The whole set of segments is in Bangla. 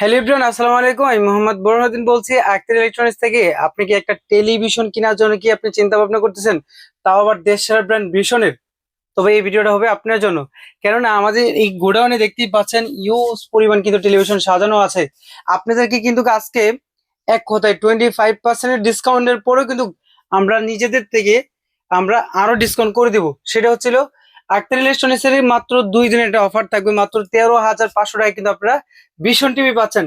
হ্যালো এভরিওয়ান, আসসালামু আলাইকুম। আমি মোহাম্মদ বরুণউদ্দিন বলছি আক্তার ইলেকট্রনিক্স থেকে। আপনি কি একটা টেলিভিশন কেনার জন্য কি আপনি চিন্তা ভাবনা করতেছেন, তাও আবার দেশ সেরা ব্র্যান্ড ভিশনের? তবে এই ভিডিওটা হবে আপনার জন্য। কেননা আমাদের এই গোডাউনে দেখতেই পাচ্ছেন ইউজ পরিমাণ কিন্তু টেলিভিশন সাজানো আছে। আপনাদেরকে কিন্তু আজকে এক কথায় 25% ডিসকাউন্টের পরেও কিন্তু আমরা নিজেদের থেকে আমরা আরো ডিসকাউন্ট করে দিব। সেটা হচ্ছিল আক্তার ইলেকট্রনিক্স এর মাত্র 2 দিনের একটা অফার থাকবে। মাত্র 13,500 টাকায় কিন্তু আপনারা ভীষণ টিভি পাচ্ছেন।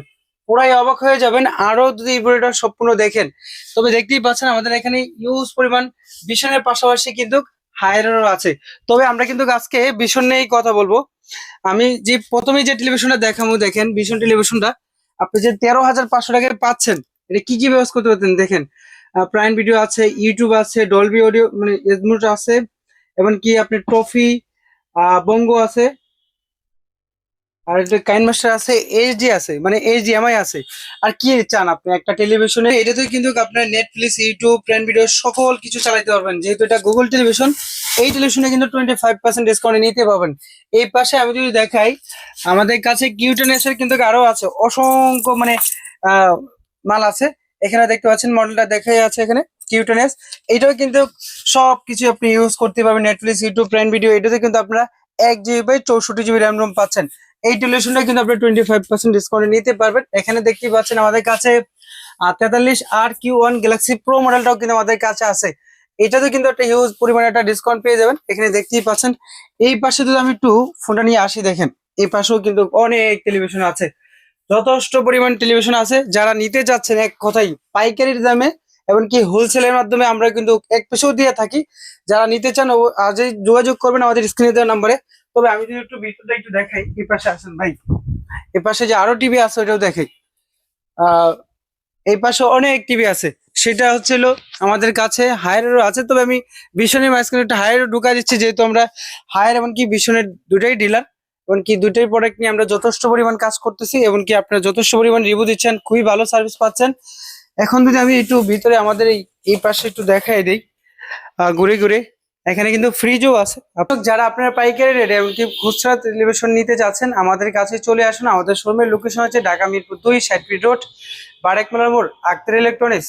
পুরাই অবাক হয়ে যাবেন আরো যদি এই ভিডিওটা সম্পূর্ণ দেখেন। তবে দেখতেই পাচ্ছেন আমাদের এখানে ইউজ পরিমাণ ভীষণের পাশাপাশি কিন্তু হায়ারেরও আছে। তবে আমরা কিন্তু আজকে ভীষণ নিয়েই কথা বলবো। আমি যে প্রথমে যে টেলিভিশনটা দেখাবো, দেখেন ভীষণ টেলিভিশনটা আপনি যে 13,500 টাকায় পাচ্ছেন। এটা কি কি ব্যবস্থা করতে পারতেন দেখেন। প্রাইম ভিডিও আছে, ইউটিউব আছে, ডলবি অডিও মানে এজমুট আছে, এবং কি আপনি ট্রফি বঙ্গ আছে, আর একটা কাইন মাস্টার আছে, এইচডি আছে, মানে এইচডিএমআই আছে। আর কি চান আপনি একটা টেলিভিশনে? এটাতে কিন্তু আপনার নেটফ্লিক্স, ইউটিউব, প্রাইম ভিডিও সকল কিছু চালাতে পারবেন। যেহেতু এটা গুগল টেলিভিশন, এই টেলিভিশনে কিন্তু 25% ডিসকাউন্টে নিতে পারবেন। এই পাশে আমি যদি দেখাই, আমাদের কাছে কিউটেনএস এর কিন্তু আরো আছে অসংখ্য, মানে আহ মাল আছে। এখানে দেখতে পাচ্ছেন মডেলটা দেখাই আছে এখানে কিউটেনএস। এটাও কিন্তু সবকিছু আপনি ইউজ করতে পারবেন। নেটফ্লিক্স, ইউটিউব, প্রাইম ভিডিও, এটাতে কিন্তু আপনারা 1 GB 64 GB র্যাম রোম পাচ্ছেন। এই টেলিভিশনটা কিন্তু আপনি 25% ডিসকাউন্টে নিতে পারবেন। এখানে দেখতেই পাচ্ছেন আমাদের কাছে 43R Q1 গ্যালাক্সি প্রো মডেলটাও কিন্তু আমাদের কাছে আছে। এটাতে কিন্তু একটা হিউজ পরিমাণে একটা ডিসকাউন্ট পেয়ে যাবেন। এখানে দেখতেই পাচ্ছেন। এই পাশে যদি আমি একটু ফোনটা নিয়ে আসি, দেখেন এই পাশেও কিন্তু অনেক টেলিভিশন আছে, যথেষ্ট পরিমাণ টেলিভিশন আছে। যারা নিতে চাচ্ছেন এক কথাই পাইকারির দামে, এমনকি হোলসেলের মাধ্যমে আমরা কিন্তু এক পেশেও দিয়ে থাকি। যারা নিতে চান আজই যোগাযোগ করবেন আমাদের স্ক্রিনে দেওয়া নাম্বারে। তবে আমি যদি একটু ভিতরটা একটু দেখাই, এই পাশে আসেন ভাই, এই পাশে যে আরো টিভি আছে ওটাও দেখাই। আহ এই পাশে অনেক টিভি আছে। সেটা হচ্ছিল আমাদের কাছে হায়ারেরও আছে। তবে আমি ভীষণের মাঝখানে একটা হায়ারও ঢুকা দিচ্ছি, যেহেতু আমরা হায়ার এমনকি ভীষণের দুটাই ডিলার। এমনকি দুটাই প্রোডাক্ট নিয়ে আমরা যথেষ্ট পরিমাণ কাজ করতেছি, এমনকি আপনারা যথেষ্ট পরিমাণ রিভিউ দিচ্ছেন, খুবই ভালো সার্ভিস পাচ্ছেন। এখন যদি আমি একটু ভিতরে আমাদের এই পাশে একটু দেখাই দিই ঘুরে ঘুরে, এখানে কিন্তু ফ্রিজও আছে। যারা আপনারা পাইকারি রেটে এমনকি খুচরা টেলিভিশন নিতে চাচ্ছেন, আমাদের কাছে চলে আসুন। আমাদের শোরুমের লোকেশন হচ্ছে ঢাকা মিরপুর 2, 60 ফিট রোড, বারেক মেলার মোড়, আক্তার ইলেকট্রনিক্স।